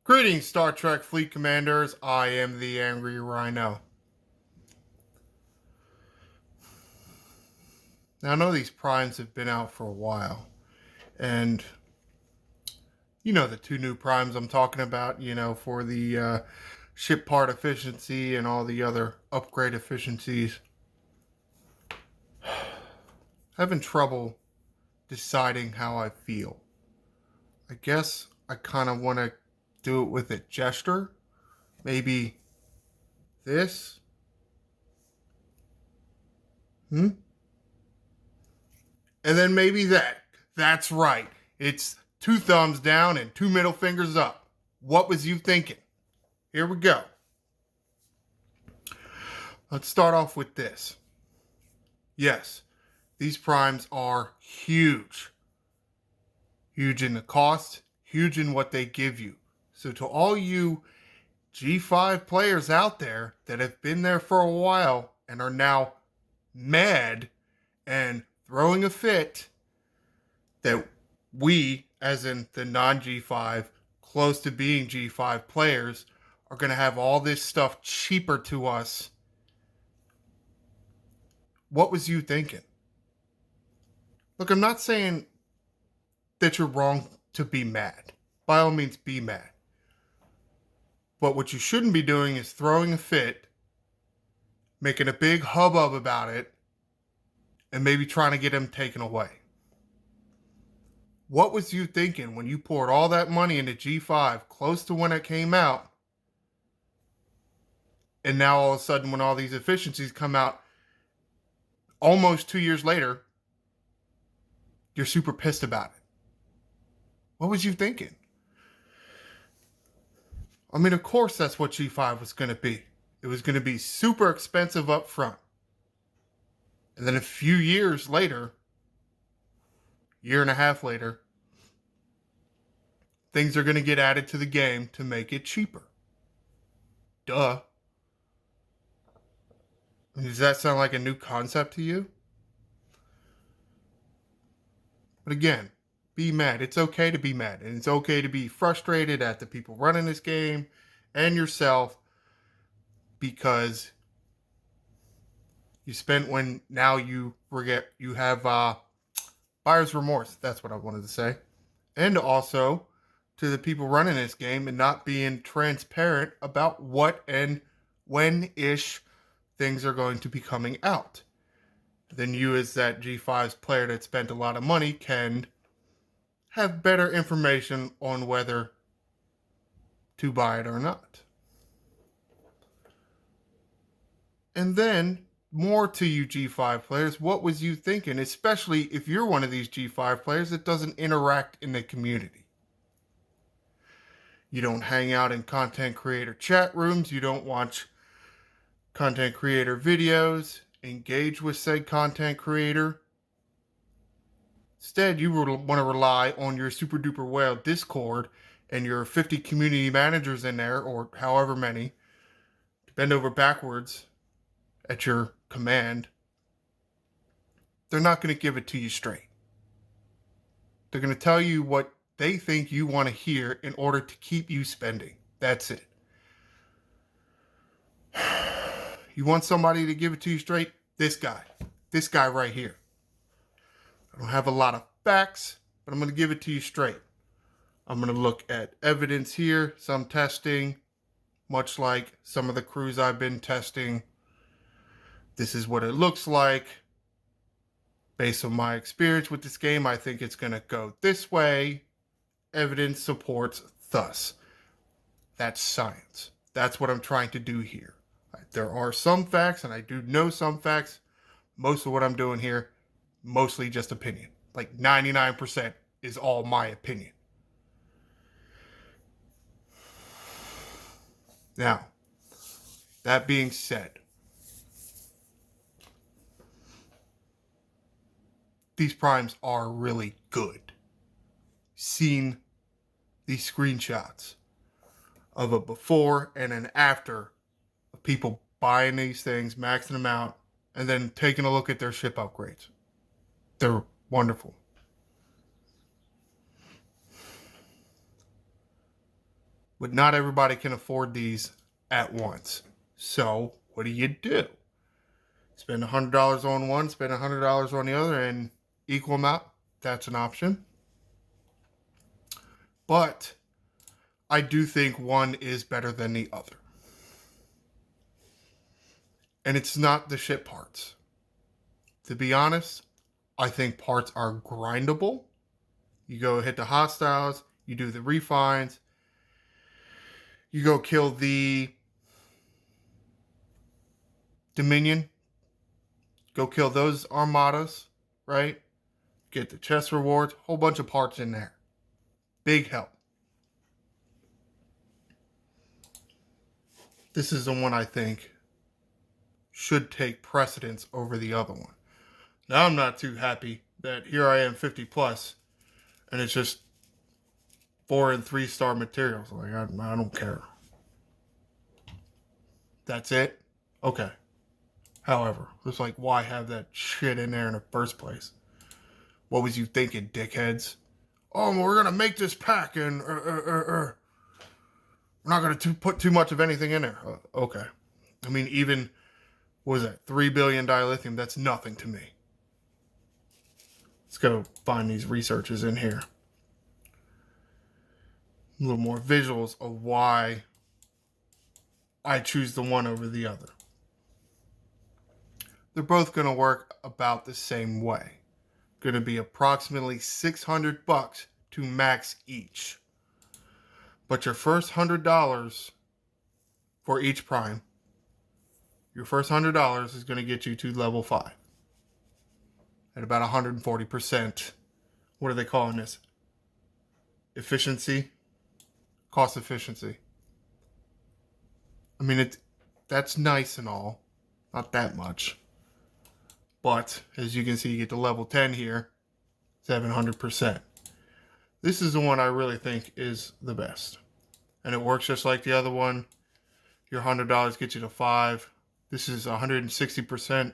Greetings, Star Trek Fleet Commanders. I am the Angry Rhino. Now, I know these primes have been out for a while, and you know the two new primes I'm talking about, for the ship part efficiency and all the other upgrade efficiencies. Having trouble deciding how I feel. I guess I kind of want to do it with a gesture. Maybe this. Hmm? And then maybe that. That's right. It's two thumbs down and two middle fingers up. What was you thinking? Here we go. Let's start off with this. Yes, these primes are huge. Huge in the cost, huge in what they give you. So to all you G5 players out there that have been there for a while and are now mad and throwing a fit that we, as in the non-G5, close to being G5 players, are going to have all this stuff cheaper to us. What was you thinking? Look, I'm not saying that you're wrong to be mad. By all means, be mad. But what you shouldn't be doing is throwing a fit, making a big hubbub about it, and maybe trying to get him taken away. What was you thinking when you poured all that money into G5 close to when it came out, and now all of a sudden when all these efficiencies come out almost 2 years later, you're super pissed about it? What was you thinking? I mean, of course that's what G5 was going to be. It was going to be super expensive up front. And then a few years later, year and a half later, things are going to get added to the game to make it cheaper. Duh. Does that sound like a new concept to you? But again, be mad. It's okay to be mad. And it's okay to be frustrated at the people running this game and yourself because you spent when now you forget you have buyer's remorse. That's what I wanted to say. And also to the people running this game and not being transparent about what and when-ish things are going to be coming out. Then you, as that G5's player that spent a lot of money, can have better information on whether to buy it or not. And then, more to you G5 players, what was you thinking, especially if you're one of these G5 players that doesn't interact in the community? You don't hang out in content creator chat rooms, you don't watch content creator videos, engage with said content creator. Instead, you want to rely on your super duper whale Discord and your 50 community managers in there, or however many, to bend over backwards at your command. They're not going to give it to you straight. They're going to tell you what they think you want to hear in order to keep you spending. That's it. You want somebody to give it to you straight? This guy right here. I don't have a lot of facts, but I'm going to give it to you straight. I'm going to look at evidence here, some testing, much like some of the crews I've been testing. This is what it looks like. Based on my experience with this game, I think it's going to go this way. Evidence supports thus. That's science. That's what I'm trying to do here. There are some facts, and I do know some facts. Most of what I'm doing here, mostly just opinion. Like 99% is all my opinion. Now, that being said, these primes are really good. Seen these screenshots of a before and an after of people buying these things, maxing them out, and then taking a look at their ship upgrades. They're wonderful. But not everybody can afford these at once. So what do? Spend $100 on one, spend $100 on the other, and equal amount. That's an option. But I do think one is better than the other. And it's not the ship parts. To be honest, I think parts are grindable. You go hit the hostiles, you do the refines, you go kill the Dominion, go kill those armadas, right? Get the chest rewards, whole bunch of parts in there. Big help. This is the one I think should take precedence over the other one. Now I'm not too happy that here I am 50 plus and it's just 4 and 3 star materials. Like I don't care. That's it? Okay. However, it's like, why have that shit in there in the first place? What was you thinking, dickheads? Oh, we're going to make this pack and we're not going to put too much of anything in there. Okay. I mean, even, what was that, 3 billion dilithium? That's nothing to me. Let's go find these researches in here. A little more visuals of why I choose the one over the other. They're both going to work about the same way. Going to be approximately $600 to max each. But your first $100 for each prime, your first $100 is going to get you to level 5. At about 140%. What are they calling this? Efficiency? Cost efficiency. I mean, that's nice and all. Not that much. But, as you can see, you get to level 10 here. 700%. This is the one I really think is the best. And it works just like the other one. Your $100 gets you to 5. This is 160%.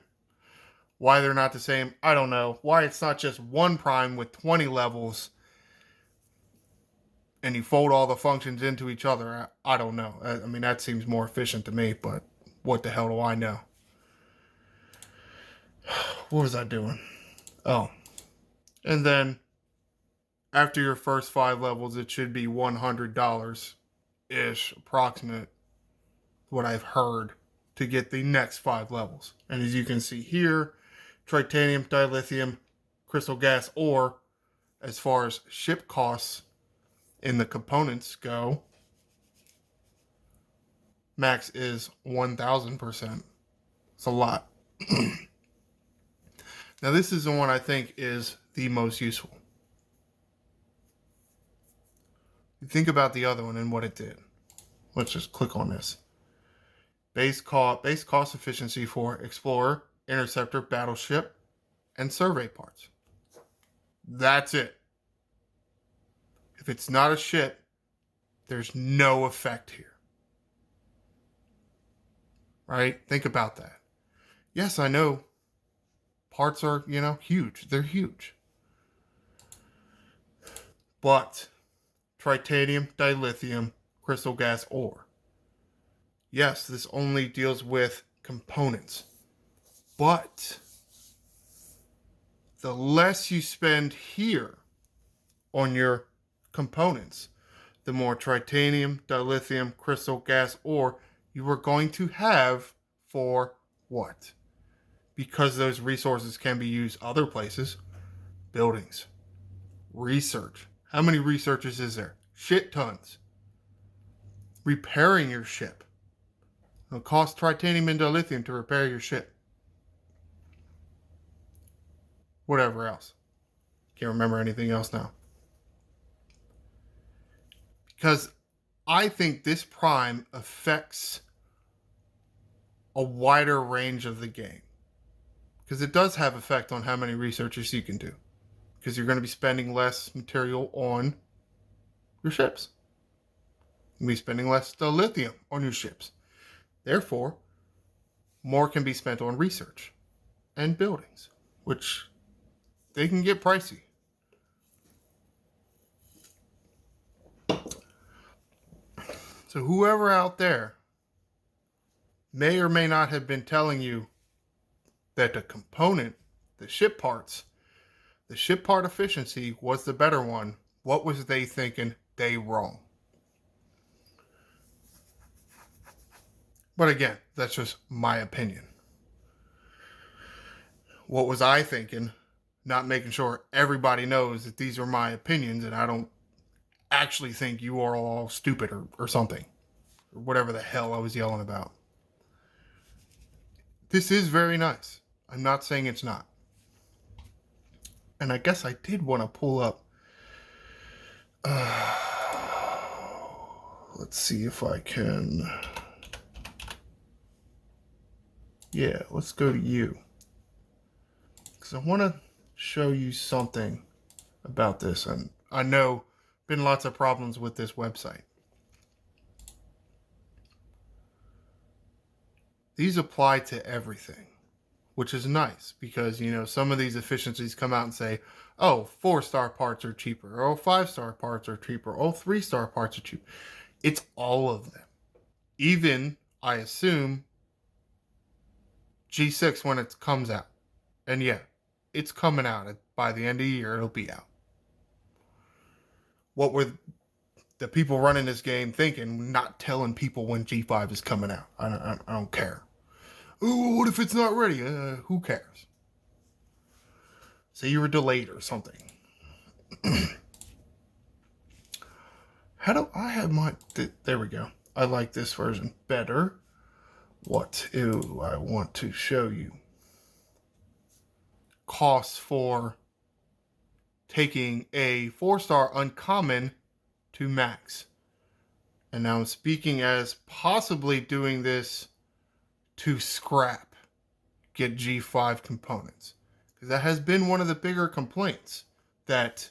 Why they're not the same, I don't know. Why it's not just one prime with 20 levels and you fold all the functions into each other, I don't know. I mean, that seems more efficient to me, but what the hell do I know? What was I doing? Oh. And then, after your first 5 levels, it should be $100-ish, approximate, what I've heard, to get the next 5 levels. And as you can see here, titanium, dilithium, crystal gas ore, as far as ship costs in the components go, max is 1,000%. It's a lot. Now this is the one I think is the most useful. You think about the other one and what it did. Let's just click on this. Base cost efficiency for Explorer, Interceptor, Battleship, and Survey parts. That's it. If it's not a ship, there's no effect here. Right? Think about that. Yes, I know parts are, huge. They're huge. But titanium, dilithium, crystal gas ore. Yes, this only deals with components. But the less you spend here on your components, the more titanium, dilithium, crystal gas ore you are going to have for what? Because those resources can be used other places. Buildings. Research. How many researchers is there? Shit tons. Repairing your ship. It'll cost titanium and dilithium to repair your ship. Whatever else. Can't remember anything else now. Because I think this prime affects a wider range of the game. Because it does have effect on how many researchers you can do. Because you're going to be spending less material on your ships. You'll be spending less dilithium on your ships. Therefore, more can be spent on research and buildings, which they can get pricey. So whoever out there may or may not have been telling you that the component, the ship parts, the ship part efficiency was the better one. What was they thinking? They wrong. But again, that's just my opinion. What was I thinking? Not making sure everybody knows that these are my opinions and I don't actually think you are all stupid or something. Or whatever the hell I was yelling about. This is very nice. I'm not saying it's not. And I guess I did want to pull up. Let's see if I can. Yeah, let's go to you. Because I want to show you something about this. And I know been lots of problems with this website. These apply to everything, which is nice because, you know, some of these efficiencies come out and say, oh, 4-star parts are cheaper. Oh, 5-star parts are cheaper. Oh, 3-star parts are cheaper. It's all of them. Even, I assume, G6 when it comes out. And yeah, it's coming out. By the end of the year, it'll be out. What were the people running this game thinking, not telling people when G5 is coming out? I don't care. Oh, what if it's not ready? Who cares? Say you were delayed or something. How do I have my... There we go. I like this version better. What do I want to show you? Costs for taking a 4-star uncommon to max. And now I'm speaking as possibly doing this to scrap, get G5 components. Because that has been one of the bigger complaints, that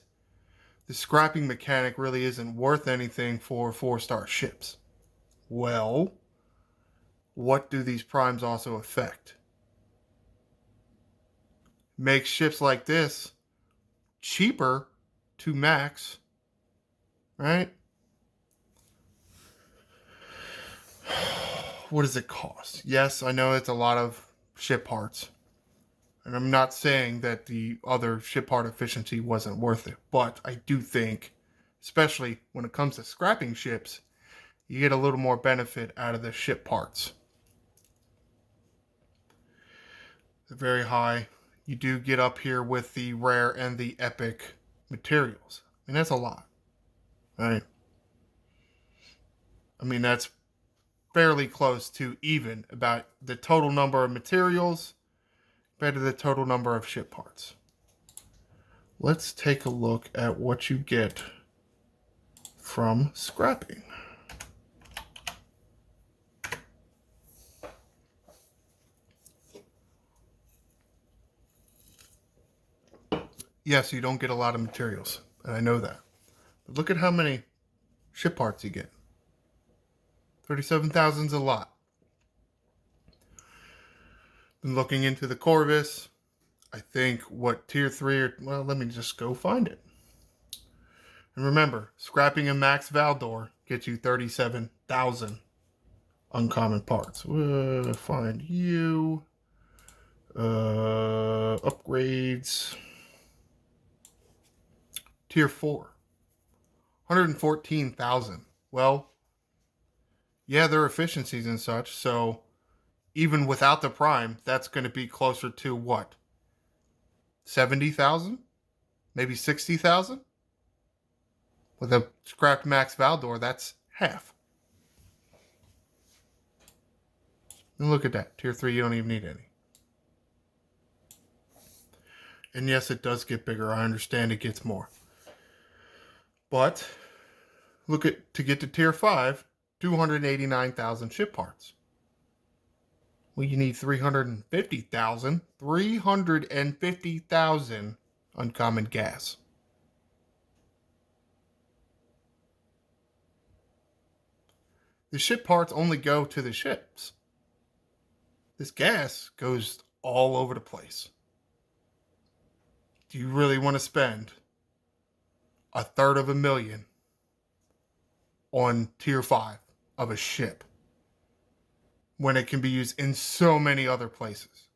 the scrapping mechanic really isn't worth anything for 4-star ships. Well, what do these primes also affect? Makes ships like this cheaper to max, right? What does it cost? Yes, I know it's a lot of ship parts. And I'm not saying that the other ship part efficiency wasn't worth it. But I do think, especially when it comes to scrapping ships, you get a little more benefit out of the ship parts. They're very high. You do get up here with the rare and the epic materials. I mean, that's a lot, right? I mean, that's fairly close to even about the total number of materials compared to the total number of ship parts. Let's take a look at what you get from scrapping. Yes, you don't get a lot of materials, and I know that. But look at how many ship parts you get. 37,000 is a lot. Been looking into the Corvus. I think what tier 3 or, well, let me just go find it. And remember, scrapping a max Valdor gets you 37,000 uncommon parts. Find you. Upgrades. Tier 4. 114,000. Well, yeah, there are efficiencies and such, so even without the prime, that's going to be closer to what? 70,000? Maybe 60,000? With a scrapped max Valdor, that's half. And look at that. Tier 3, you don't even need any. And yes, it does get bigger. I understand it gets more. But look at, to get to tier 5, 289,000 ship parts. Well, you need 350,000. 350,000 uncommon gas. The ship parts only go to the ships. This gas goes all over the place. Do you really want to spend $250,000 on tier 5 of a ship when it can be used in so many other places?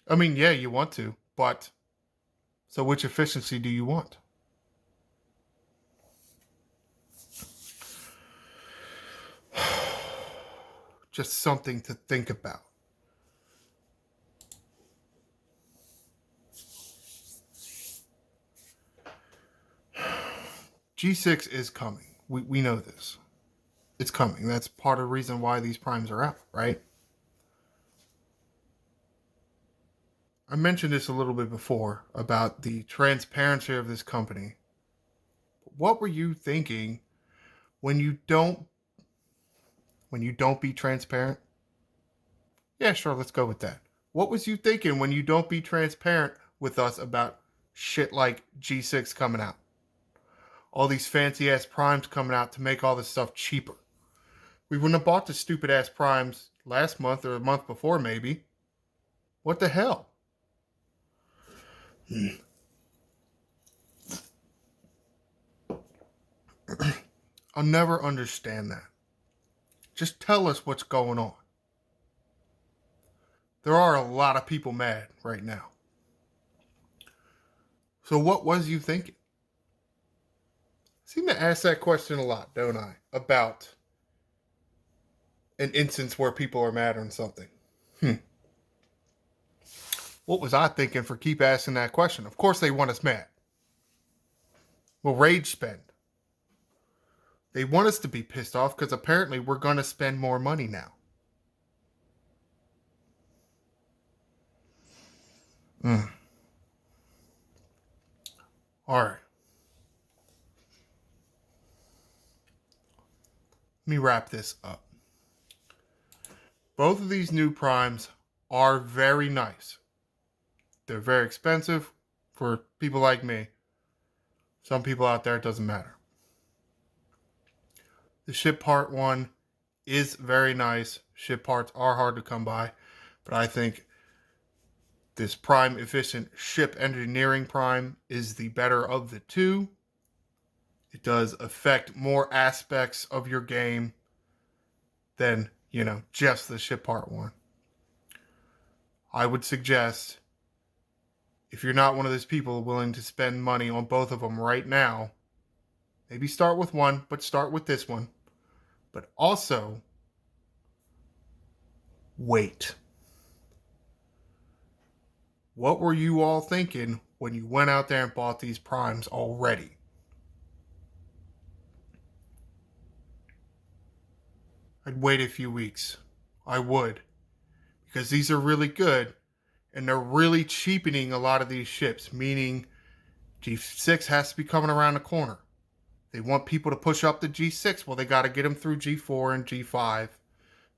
I mean, yeah, you want to, but so which efficiency do you want? Just something to think about. G6 is coming. We know this. It's coming. That's part of the reason why these primes are out, right? I mentioned this a little bit before about the transparency of this company. What were you thinking when you don't be transparent? Yeah, sure, let's go with that. What was you thinking when you don't be transparent with us about shit like G6 coming out? All these fancy ass primes coming out to make all this stuff cheaper. We wouldn't have bought the stupid ass primes last month or a month before, maybe. What the hell? I'll never understand that. Just tell us what's going on. There are a lot of people mad right now. So what was you thinking? I seem to ask that question a lot, don't I? About an instance where people are mad on something. What was I thinking for keep asking that question? Of course they want us mad. We'll rage spend. They want us to be pissed off because apparently we're going to spend more money now. All right. Let me wrap this up. Both of these new primes are very nice. They're very expensive for people like me. Some people out there, it doesn't matter. The ship part one is very nice. Ship parts are hard to come by, but I think this prime efficient ship engineering prime is the better of the two. It does affect more aspects of your game than, just the ship part one. I would suggest, if you're not one of those people willing to spend money on both of them right now, maybe start with one, but start with this one. But also, wait. What were you all thinking when you went out there and bought these primes already? I'd wait a few weeks. I would. Because these are really good, and they're really cheapening a lot of these ships, meaning G6 has to be coming around the corner. They want people to push up to G6. Well, they got to get them through G4 and G5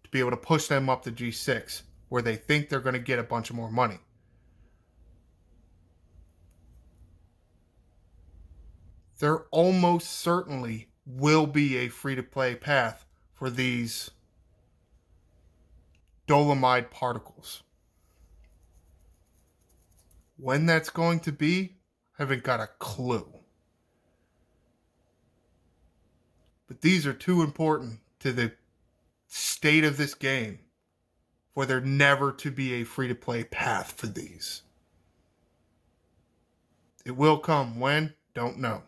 to be able to push them up to G6, where they think they're going to get a bunch of more money. There almost certainly will be a free-to-play path for these dolomite particles. When that's going to be, I haven't got a clue. But these are too important to the state of this game for there never to be a free-to-play path for these. It will come. When? Don't know.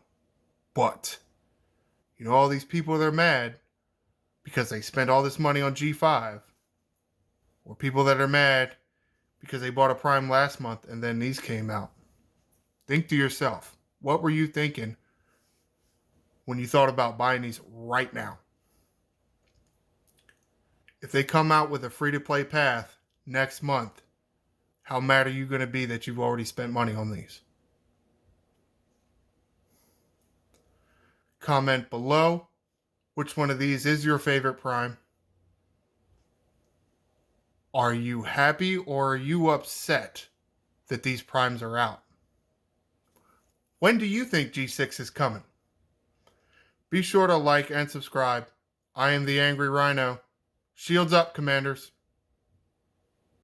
But, all these people that are mad because they spent all this money on G5, or people that are mad because they bought a prime last month and then these came out. Think to yourself, what were you thinking when you thought about buying these right now? If they come out with a free-to-play path next month, how mad are you going to be that you've already spent money on these? Comment below which one of these is your favorite prime. Are you happy or are you upset that these primes are out? When do you think G6 is coming? Be sure to like and subscribe. I am the Angry Rhino. Shields up, Commanders.